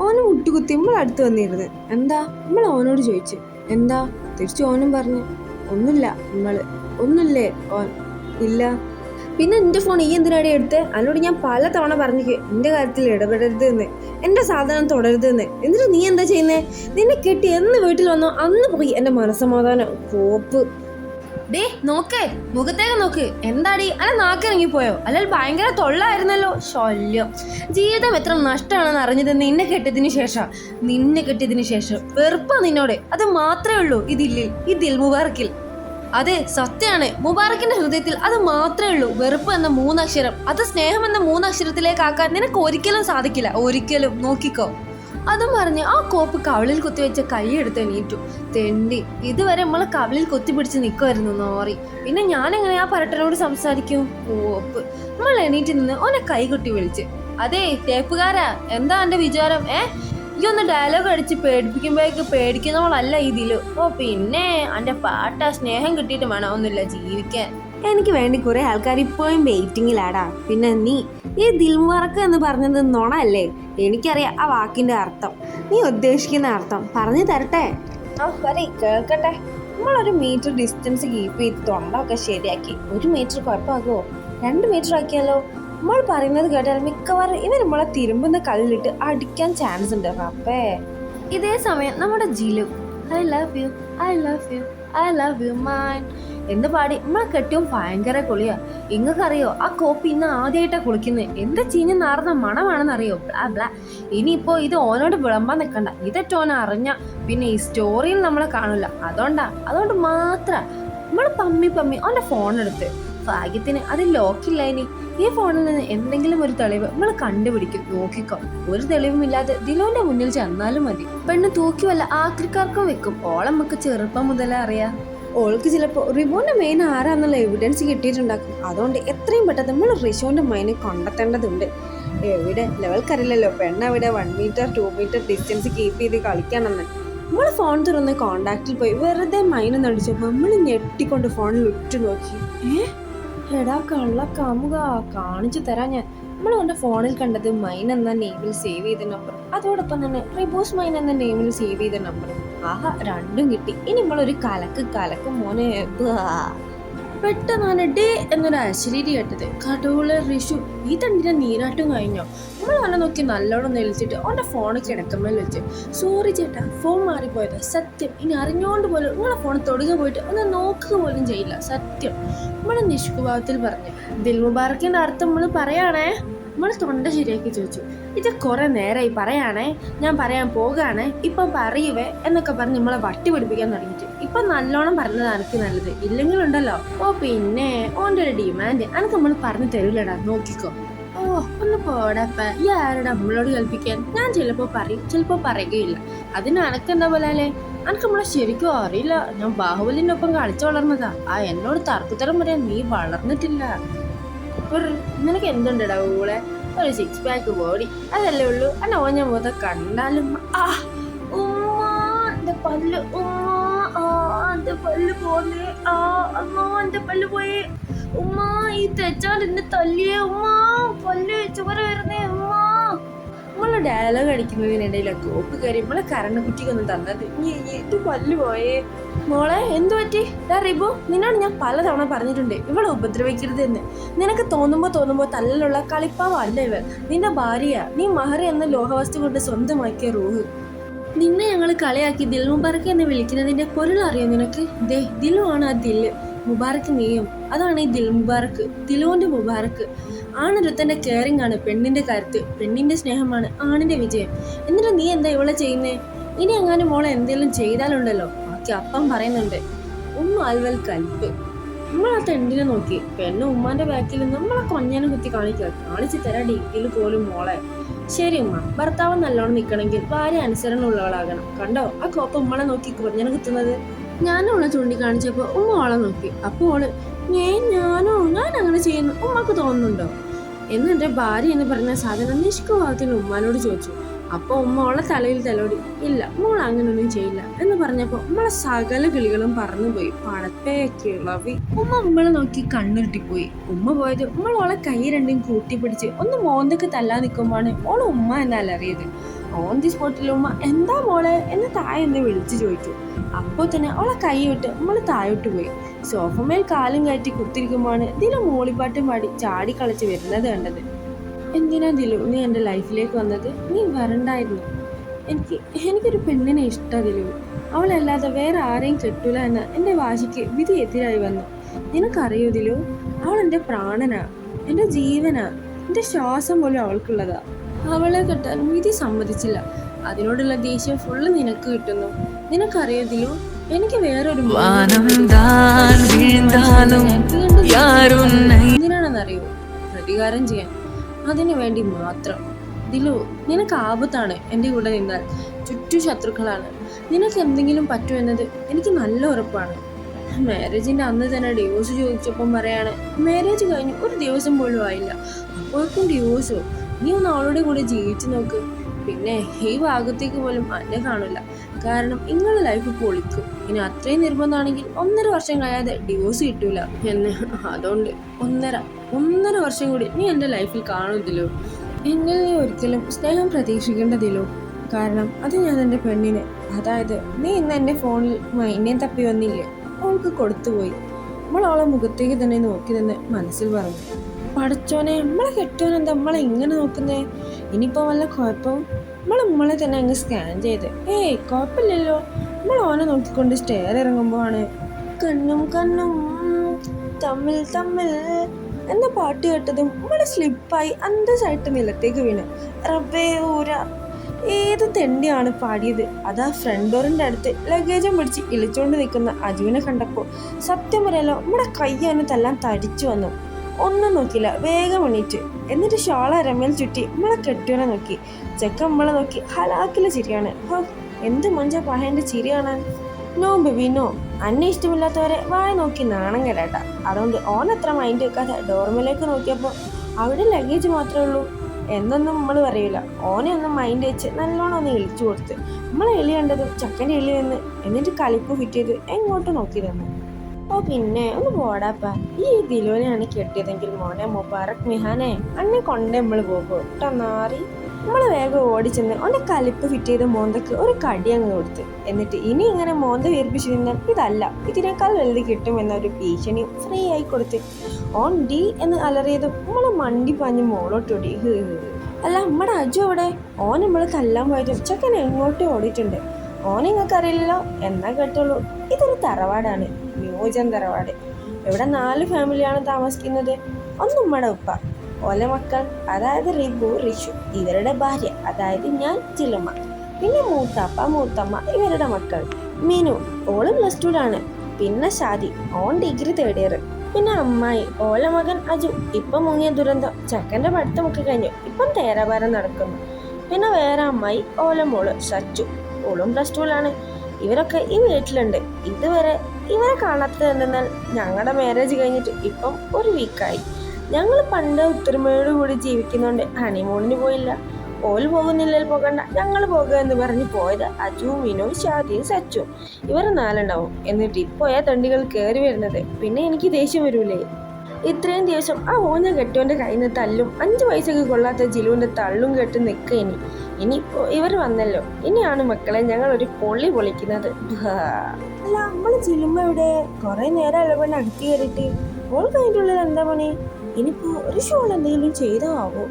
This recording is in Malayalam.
ഓന് മുട്ടുകുത്തി നമ്മളടുത്ത് വന്നിരുന്നു. എന്താ നമ്മൾ ഓനോട് ചോദിച്ചു എന്താ, തിരിച്ചു ഓനും പറഞ്ഞു ഒന്നുമില്ല. ഒന്നുമില്ലേ ഓൻ? ഇല്ല. പിന്നെ എൻ്റെ ഫോൺ ഈ എന്തിനാടി എടുത്ത്? അതിനോട് ഞാൻ പല തവണ പറഞ്ഞിക്ക് എൻ്റെ കാര്യത്തിൽ ഇടപെടരുത് എന്ന്, എൻ്റെ സാധനം തുടരുത് എന്ന്. എന്നിട്ട് നീ എന്താ ചെയ്യുന്നേ? നിന്നെ കെട്ടി എന്ന് വീട്ടിൽ വന്നോ അന്ന് പോയി എൻ്റെ മനസ്സമാധാനം. കോപ്പ്. ഡേ നോക്കേ, മുഖത്തേക്ക് നോക്ക്. എന്താടി അല്ല നാക്കിറങ്ങിപ്പോയോ? അല്ലെങ്കിൽ ഭയങ്കര തൊള്ളായിരുന്നല്ലോ. ശല്യം. ജീവിതം എത്ര നഷ്ടമാണെന്ന് അറിഞ്ഞത് നിന്നെ കെട്ടിയതിന് ശേഷം വെറുപ്പാ നിന്നോട്. അത് മാത്രമേ ഉള്ളൂ ഇതിൽ മുബാറക്കിൽ. അതെ, സത്യമാണ്. മുബാറക്കിന്റെ ഹൃദയത്തിൽ അത് മാത്രമേ ഉള്ളൂ, വെറുപ്പ് എന്ന 3 അക്ഷരം. അത് സ്നേഹം എന്ന 3 അക്ഷരത്തിലേക്കാക്കാൻ നിനക്ക് ഒരിക്കലും സാധിക്കില്ല. ഒരിക്കലും. നോക്കിക്കോ. അതും പറഞ്ഞ് ആ കോപ്പ് കവിളിൽ കുത്തിവെച്ച കൈയെടുത്ത് എണീറ്റു. തെണ്ടി, ഇതുവരെ നമ്മളെ കവിളിൽ കുത്തിപ്പിടിച്ച് നിൽക്കുമായിരുന്നു നോറി. പിന്നെ ഞാൻ എങ്ങനെ ആ പരട്ടനോട് സംസാരിക്കും? കോപ്പ്. നമ്മൾ എണീറ്റ് നിന്ന് ഓനെ കൈകൊട്ടി വിളിച്ച്, അതെ തേപ്പുകാരാ, എന്താ എന്റെ വിചാരം? ഈ ഒന്ന് ഡയലോഗ് അടിച്ച് പേടിപ്പിക്കുമ്പോഴേക്ക് പേടിക്കുന്നവളല്ല ഇതില്. ഓ പിന്നെ എൻ്റെ പാട്ട സ്നേഹം കിട്ടിയിട്ട് വേണം ഒന്നുമില്ല ജീവിക്കാൻ. എനിക്ക് വേണ്ടി കുറെ ആൾക്കാർ ഇപ്പോഴും വെയിറ്റിങ്ങിലാടാ. പിന്നെ നീ ഈ ദിൽമുബാറക്ക് എന്ന് പറഞ്ഞത് നുണ അല്ലേ? എനിക്കറിയാം ആ വാക്കിന്റെ അർത്ഥം, നീ ഉദ്ദേശിക്കുന്ന അർത്ഥം. പറഞ്ഞു തരട്ടെ? ആ വരെ കേൾക്കട്ടെ. നമ്മളൊരു മീറ്റർ ഡിസ്റ്റൻസ് കീപ്പ് ചെയ്ത് തൊണ്ടൊക്കെ ശരിയാക്കി 1 മീറ്റർ കുഴപ്പമാകുമോ? 2 മീറ്റർ ആക്കിയാലോ? നമ്മൾ പറയുന്നത് കേട്ടാൽ മിക്കവാറും ഇവർ നമ്മളെ തിരുമ്പുന്ന കല്ലിലിട്ട് അടിക്കാൻ ചാൻസ് ഉണ്ട്. റബ്ബേ. ഇതേ സമയം നമ്മുടെ Jilu I love you I love you I love you mine എന്ന് പാടി നമ്മളെ കെട്ടിയും ഭയങ്കര കുളിയാ. ഇങ്ങക്കറിയോ ആ കോപ്പി ഇന്ന് ആദ്യമായിട്ടാ കുളിക്കുന്നത്. എന്താ ചീഞ്ഞ് നാർന്ന മണമാണെന്നറിയോ? Blah blah. ഇനിയിപ്പോ ഇത് ഓനോട് വിളമ്പാൻ നിൽക്കണ്ട. ഇതൊക്കെ ഓന അറിഞ്ഞ പിന്നെ ഈ സ്റ്റോറിയിൽ നമ്മളെ കാണില്ല. അതുകൊണ്ട് മാത്രം നമ്മൾ പമ്മി ഓന്റെ ഫോൺ എടുത്ത്. ഭാഗ്യത്തിന് അത് ലോക്കില്ല. ഇനി ഈ ഫോണിൽ നിന്ന് എന്തെങ്കിലും ഒരു തെളിവ് നമ്മൾ കണ്ടുപിടിക്കും. നോക്കിക്കോ. ഒരു തെളിവുമില്ലാതെ ദിലുവിന്റെ മുന്നിൽ ചെന്നാലും മതി. പെണ്ണ് തൂക്കി വല്ല ആക്രിക്കാർക്കും വെക്കും. ഓളെ നമുക്ക് ചെറുപ്പം മുതലേ അറിയാം. ഓൾക്ക് ചിലപ്പോൾ റിബോന്റെ മെയിൻ ആരാന്നുള്ള എവിഡൻസ് കിട്ടിയിട്ടുണ്ടാക്കും. അതുകൊണ്ട് എത്രയും പെട്ടെന്ന് നമ്മൾ റിഷോന്റെ മൈനെ കണ്ടെത്തേണ്ടതുണ്ട്. എവിടെ ലെവൽക്കറിയില്ലല്ലോ പെണ്ണെവിടെ 1 മീറ്റർ 2 മീറ്റർ ഡിസ്റ്റൻസ് കീപ്പ് ചെയ്ത് കളിക്കാണെന്ന്. നമ്മൾ ഫോൺ തുറന്ന് കോണ്ടാക്റ്റിൽ പോയി വെറുതെ മൈനൊന്ന് അടിച്ചപ്പോൾ നമ്മൾ ഞെട്ടിക്കൊണ്ട് ഫോണിൽ ഉറ്റു നോക്കി. എടാ കള്ള കാമുക, കാണിച്ചു തരാം ഞാൻ. നമ്മൾ അവൻ്റെ ഫോണിൽ കണ്ടത് മൈൻ എന്ന നെയിമിൽ സേവ് ചെയ്ത നമ്പർ, അതോടൊപ്പം തന്നെ റിബോസ് മൈൻ എന്ന നെയിമിൽ സേവ് ചെയ്ത നമ്പർ. ആഹാ, രണ്ടും കിട്ടി. ഇനി നമ്മളൊരു കലക്ക് മോനെ. പെട്ടെന്നാണ് ഡേ എന്നൊരു അശ്ലീതി കേട്ടത്. കടവുള്ള റിഷു, ഈ തണ്ടിന്റെ നീരാട്ടും കഴിഞ്ഞോ? നമ്മൾ അവനെ നോക്കി നല്ലോണം നെളിച്ചിട്ട് അവൻ്റെ ഫോൺ കിടക്കമ്മൽ വെച്ച്, സോറി ചേട്ടാ ഫോൺ മാറിപ്പോയത് സത്യം. ഇനി അറിഞ്ഞോണ്ട് പോലും നിങ്ങളെ ഫോൺ തൊടുക പോയിട്ട് ഒന്ന് നോക്കുക പോലും ചെയ്യില്ല സത്യം. നമ്മൾ നിഷ്കുഭാവത്തിൽ പറഞ്ഞു. ദിൽ മുബാറക്കിന്റെ അർത്ഥം നമ്മൾ പറയാണേ. നമ്മൾ തൊണ്ട ശരിയാക്കി ചോദിച്ചു. ഇത് കുറെ നേരമായി പറയാണേ, ഞാൻ പറയാൻ പോകാണേ, ഇപ്പം പറയുവേ എന്നൊക്കെ പറഞ്ഞ് നമ്മളെ വട്ടി പിടിപ്പിക്കാൻ തുടങ്ങിയിട്ട്. ഇപ്പൊ നല്ലോണം പറഞ്ഞത് എനിക്ക് നല്ലത്, ഇല്ലെങ്കിലുണ്ടല്ലോ ഓ പിന്നെ ഓൻ്റെ ഒരു ഡിമാൻഡ് എനിക്ക് നമ്മൾ പറഞ്ഞു തരൂലടാ. നോക്കിക്കോ. ഓ ഒന്ന് പോടപ്പ, ഈ ആരുടെ നമ്മളോട് കൽപ്പിക്കാൻ? ഞാൻ ചിലപ്പോ പറയും, ചിലപ്പോ പറയുകയില്ല. അതിന് അനക്കെന്താ പോലാലേ? എനിക്ക് നമ്മളെ ശരിക്കും അറിയില്ല. ഞാൻ ബാഹുബലിന്റെ ഒപ്പം കളിച്ചു വളർന്നതാ. എന്നോട് തർക്കുത്തരം പറയാൻ നീ വളർന്നിട്ടില്ല. നിനക്ക് എന്തുണ്ടടാ ഊളെ? ഒരു 6 പാക്ക് ബോഡി, അതല്ലേ ഉള്ളൂ. എന്നെ ഓഞ്ഞ മുഖത്തെ കണ്ടാലും എന്റെ പല്ല് എന്റെ പല്ല് പോന്നേ. എന്റെ പല്ല് പോയേ ഉമ്മ. ഈ തെച്ചാൽ എന്നെ തല്ലിയേ ഉമ്മ. പല്ല് ചോര വരുന്നേ ഉമ്മ. നമ്മളെ ഡയലോഗ് അടിക്കുന്നതിനിടയിലൊക്കെ ഒപ്പ് കയറി നമ്മളെ കരണ്ട കുറ്റിക്കൊന്നും തന്നത്. ഇത് പല്ല് പോയേ. മോളെ എന്തു പറ്റി? റിബു, നിന്നോട് ഞാൻ പലതവണ പറഞ്ഞിട്ടുണ്ട് ഇവളെ ഉപദ്രവിക്കരുത് എന്ന്. നിനക്ക് തോന്നുമ്പോ തല്ലിലുള്ള കളിപ്പാവല്ല ഇവൾ. നിന്റെ ഭാര്യയാ. നീ മഹർ എന്ന ലോഹവസ്തു കൊണ്ട് സ്വന്തമാക്കിയ റൂഹ്. നിന്നെ ഞങ്ങൾ കളിയാക്കി ദിൽ മുബാറക്ക് എന്ന് വിളിക്കുന്നതിന്റെ പൊരുൾ അറിയോ നിനക്ക്? ദേ ദിലു ആണ് ആ ദില്ല്, മുബാറക്ക് നീയും. അതാണ് ഈ ദിൽ മുബാറക്ക്, ദിലുവിന്റെ മുബാറക്ക്. ആണൊരുത്തന്റെ കെയറിംഗ് ആണ് പെണ്ണിന്റെ കരുത്ത്, പെണ്ണിന്റെ സ്നേഹമാണ് ആണിന്റെ വിജയം. എന്നിട്ട് നീ എന്താ ഇവളെ ചെയ്യുന്നേ? ഇനി എങ്ങാനും മോളെ എന്തെങ്കിലും ചെയ്താലുണ്ടല്ലോ ബാക്കി അപ്പം പറയുന്നുണ്ട്. അൽവൽ കൽപ്പ്. നമ്മളാ തെണ്ടിനെ നോക്കി പെണ്ണ് ഉമ്മാന്റെ ബാക്കിൽ നമ്മളെ കൊഞ്ഞനെ കുത്തി കാണിച്ചു തരാ ഡീറ്റിൽ പോലും മോളെ. ശരി ഉമ്മ, ഭർത്താവ് നല്ലോണം നിൽക്കണമെങ്കിൽ ഭാര്യ അനുസരണമുള്ളവളാകണം. കണ്ടോ ആ കോപ്പ ഉമ്മളെ നോക്കി കൊഞ്ഞനെ കുത്തുന്നത്? ഞാനും അവളെ ചൂണ്ടിക്കാണിച്ചപ്പോ ഉമ്മ അവളെ നോക്കി. അപ്പോൾ ഓള് ഞാൻ അങ്ങനെ ചെയ്യുന്നു ഉമ്മക്ക് തോന്നുന്നുണ്ടോ എന്നെ ഭാര്യ എന്ന് പറഞ്ഞ സാധനം നിഷ്കുഭാവത്തിൽ ഉമ്മാനോട് ചോദിച്ചു. അപ്പൊ ഉമ്മ അവളെ തലയിൽ തലോടി. ഇല്ല, മോൾ അങ്ങനൊന്നും ചെയ്യില്ല എന്ന് പറഞ്ഞപ്പോ നമ്മളെ സകല കിളികളും പറന്നുപോയി. പടത്തെ കിളവി. ഉമ്മളെ നോക്കി കണ്ണുരുട്ടിപ്പോയി. ഉമ്മ പോയത് ഓളെ കൈ രണ്ടും കൂട്ടിപ്പിടിച്ച് ഒന്ന് മോന്തക്ക് തല്ലാൻ നിൽക്കുമ്പോഴാണ് ഓള് ഉമ്മ എന്നല്ല അറിയത്. ഓൺ ദി സ്പോട്ടിൽ ഉമ്മ എന്താ മോളെ എന്ന് താഴെ എന്ന് വിളിച്ചു ചോദിച്ചു. അപ്പോൾ തന്നെ അവളെ കൈ വിട്ട് നമ്മൾ താഴോട്ട് പോയി. സോഫമേൽ കാലും കയറ്റി കുത്തിരിക്കുമ്പോഴാണ് ദിലു മൂളിപ്പാട്ടും പാടി ചാടി കളിച്ച് വരുന്നത് കണ്ടത്. എന്തിനാ ദിലു നീ എൻ്റെ ലൈഫിലേക്ക് വന്നത്? നീ വരണ്ടായിരുന്നു. എനിക്കൊരു പെണ്ണിനെ ഇഷ്ടം ദിലു. അവളല്ലാതെ വേറെ ആരെയും കെട്ടൂല എന്ന എൻ്റെ വാശിക്ക് വിധി എതിരായി വന്നു. നിനക്കറിയോ ദിലു, അവൾ എൻ്റെ പ്രാണനാ, എൻ്റെ ജീവനാ, എൻ്റെ ശ്വാസം പോലും അവൾക്കുള്ളതാ. അവളെ കെട്ടാൻ വിധി സമ്മതിച്ചില്ല. അതിനോടുള്ള ദേഷ്യം ഫുള്ള് നിനക്ക് കിട്ടുന്നു. നിനക്കറിയോ ദിലു, എനിക്ക് വേറൊരു എന്തിനാണെന്നറിയോ? പ്രതികാരം ചെയ്യാൻ. അതിനു വേണ്ടി മാത്രം. ദിലു, നിനക്ക് ആപത്താണ് എൻ്റെ കൂടെ നിന്നാൽ. ചുറ്റു ശത്രുക്കളാണ്. നിനക്ക് എന്തെങ്കിലും പറ്റുമെന്നത് എനിക്ക് നല്ല ഉറപ്പാണ്. മാരേജിൻ്റെ അന്ന് തന്നെ ഡിവോഴ്സ് ചോദിച്ചപ്പം പറയാണ് മാരേജ് കഴിഞ്ഞ് ഒരു ദിവസം പോലും ആയില്ല, അപ്പോഴേക്കും ഡിവോഴ്സോ? നീ ഒന്ന് അവളുടെ കൂടെ ജീവിച്ചു നോക്ക്. പിന്നെ ഈ ഭാഗത്തേക്ക് പോലും അന്നെ കാണില്ല. കാരണം നിങ്ങളുടെ ലൈഫ് പൊളിക്കും. ഇനി അത്രയും നിർബന്ധമാണെങ്കിൽ 1.5 വർഷം കഴിയാതെ ഡിവോഴ്സ് കിട്ടൂല എന്ന്. അതുകൊണ്ട് 1.5 വർഷം കൂടി നീ എൻ്റെ ലൈഫിൽ കാണുന്നില്ലോ. എന്നിൽ നീ ഒരിക്കലും സ്നേഹം പ്രതീക്ഷിക്കേണ്ടതില്ലോ. കാരണം അത് ഞാൻ എൻ്റെ പെണ്ണിന്, അതായത് നീ ഇന്ന് എൻ്റെ ഫോണിൽ മൈനേം തപ്പി വന്നില്ലേ, അവൾക്ക് കൊടുത്തുപോയി. നമ്മൾ അവളെ മുഖത്തേക്ക് തന്നെ നോക്കി നിന്ന് മനസ്സിൽ പറഞ്ഞു, പടച്ചോനെ നമ്മളെ കെട്ടോനെന്താ നമ്മളെ ഇങ്ങനെ നോക്കുന്നേ? ഇനിയിപ്പോൾ വല്ല കുഴപ്പവും? നമ്മളെ തന്നെ അങ്ങ് സ്കാൻ ചെയ്ത് കുഴപ്പമില്ലല്ലോ. നമ്മൾ ഓനെ നോക്കിക്കൊണ്ട് സ്റ്റെയർ ഇറങ്ങുമ്പോഴാണ് കണ്ണും തമ്മിൽ എന്ന പാട്ട് കേട്ടതും നമ്മളെ സ്ലിപ്പായി അന്തസ്സായിട്ട് നിലത്തേക്ക് വീണു. റബ്ബേ ഊര, ഏത് തെണ്ടിയാണ് പാടിയത്? അതാ ഫ്രണ്ട് ഡോറിൻ്റെ അടുത്ത് ലഗേജും പിടിച്ച് ഇളിച്ചുകൊണ്ട് നിൽക്കുന്ന അജുവിനെ കണ്ടപ്പോൾ സത്യം പറയല്ലോ നമ്മുടെ കയ്യാന് തല്ലാൻ തടിച്ചു വന്നു. ഒന്നും നോക്കില്ല, വേഗം എണീറ്റ്. എന്നിട്ട് ഷാള രമേൽ ചുറ്റി നമ്മളെ കെട്ടിയോനെ നോക്കി. ചെക്കൻ നമ്മളെ നോക്കി ഹലാക്കിലെ ചിരിയാണ്. എന്ത് മഞ്ച പഹേൻ്റെ ചിരി കാണാൻ. നോ ബേബി നോ, അന്നെ ഇഷ്ടമില്ലാത്തവരെ വായ നോക്കി നാണം കേട്ടാ. അതുകൊണ്ട് ഓനത്ര മൈൻഡ് വെക്കാതെ ഡോർമിലേക്ക് നോക്കിയപ്പോൾ അവിടെ ലഗേജ് മാത്രമേ ഉള്ളൂ എന്നൊന്നും നമ്മൾ പറയില്ല. ഓനെ ഒന്ന് മൈൻഡ് വെച്ച് നല്ലോണം ഒന്ന് ഇളിച്ചു കൊടുത്ത് നമ്മളെ എളി കണ്ടതും ചക്കൻ്റെ എളി നിന്ന് എന്നിട്ട് കളിപ്പ് ഫിറ്റ് ചെയ്ത് എങ്ങോട്ട് നോക്കി തന്നു. പിന്നെ ഒന്ന് പോടാപ്പ, ഈ ദിലുവിനെയാണ് കെട്ടിയതെങ്കിൽ മോനെ മുബാറക് മിഹാനെ അന്നെ കൊണ്ടേ നമ്മൾ പോകും കേട്ടോ നാറി. നമ്മൾ വേഗം ഓടിച്ചെന്ന് ഓനെ കലിപ്പ് ഫിറ്റ് ചെയ്ത് മോന്തക്ക് ഒരു കടി അങ്ങ് കൊടുത്ത്. എന്നിട്ട് ഇനി ഇങ്ങനെ മോന്ത വീർപ്പിച്ചു നിന്നാൽ ഇതല്ല ഇതിനേക്കാൾ വലുത് കിട്ടുമെന്നൊരു ഭീഷണിയും ഫ്രീ ആയി കൊടുത്ത് ഓൺ ഡി എന്ന് അലറിയതും നമ്മളെ മണ്ടി പാഞ്ഞ് മോളോട്ടോടി. അല്ല നമ്മുടെ അജു അവിടെ? ഓൻ നമ്മൾ തല്ലാൻ പോയതും ചെക്കൻ എങ്ങോട്ടും ഓടിയിട്ടുണ്ട്. ഓൻ നിങ്ങൾക്ക് അറിയില്ലല്ലോ, എന്നാ കേട്ടുള്ളൂ. ഇതൊരു തറവാടാണ്, ന്യൂജൻ തറവാട്. ഇവിടെ 4 ഫാമിലിയാണ് താമസിക്കുന്നത്. ഒന്ന് നമ്മുടെ ഉപ്പ, ഓലെ മക്കൾ അതായത് റിബു റിഷു, ഇവരുടെ ഭാര്യ അതായത് ഞാൻ ജിലുമ, പിന്നെ മൂത്തമ്മ ഇവരുടെ മക്കൾ. മീനു ഓള് +2ലാണ്. പിന്നെ Shaadi on degree 3rd year. പിന്നെ അമ്മായി ഓല മകൻ അജു ഇപ്പം മുങ്ങിയ ദുരന്തം, ചെക്കൻ്റെ പഠിത്തമൊക്കെ കഴിഞ്ഞു, ഇപ്പം തേരാഭാരം നടക്കുന്നു. പിന്നെ വേറെ അമ്മായി ഓല മോള് സച്ചു, ഓളും +2ലാണ്. ഇവരൊക്കെ ഈ വീട്ടിലുണ്ട്. ഇതുവരെ ഇവരെ കാണാത്തത് എന്തെന്നാൽ ഞങ്ങളുടെ മാരേജ് കഴിഞ്ഞിട്ട് ഇപ്പം 1 വീക്കായി. ഞങ്ങൾ പണ്ട് ഒത്തൊരുമയോട് കൂടി ജീവിക്കുന്നതുകൊണ്ട് ഹണിമൂണിന് പോയില്ല. ഓല് പോകുന്നില്ലെങ്കിൽ പോകണ്ട, ഞങ്ങൾ പോകുക എന്ന് പറഞ്ഞ് പോയത് അജു, മിനു, ഷാദിയും സച്ചു, ഇവർ 4 ഉണ്ടാവും. എന്നിട്ട് ഇപ്പോയാ തണ്ടികൾ കയറി വരുന്നത്. പിന്നെ എനിക്ക് ദേഷ്യം വരൂലേ? ഇത്രയും ദിവസം ആ ഓഞ്ഞ കെട്ടുവിൻ്റെ കയ്യിൽ നിന്ന് തല്ലും 5 പൈസക്ക് കൊള്ളാത്ത ജിലുവിൻ്റെ തള്ളും കെട്ട് നിൽക്കുക. ഇനിയിപ്പോൾ ഇവർ വന്നല്ലോ, ഇനിയാണ് മക്കളെ ഞങ്ങൾ ഒരു പൊളിക്കുന്നത്. അല്ല നമ്മൾ ജിലുമ്മ ഇവിടെ കുറേ നേരം ഇളവെണ്ണം അടുത്ത് കയറിയിട്ട് ഓൾ കഴിഞ്ഞിട്ടുള്ളത് എന്താ പണി? ഇനിയിപ്പോൾ ഒരു ഷോൾ എന്തെങ്കിലും ചെയ്താവോ?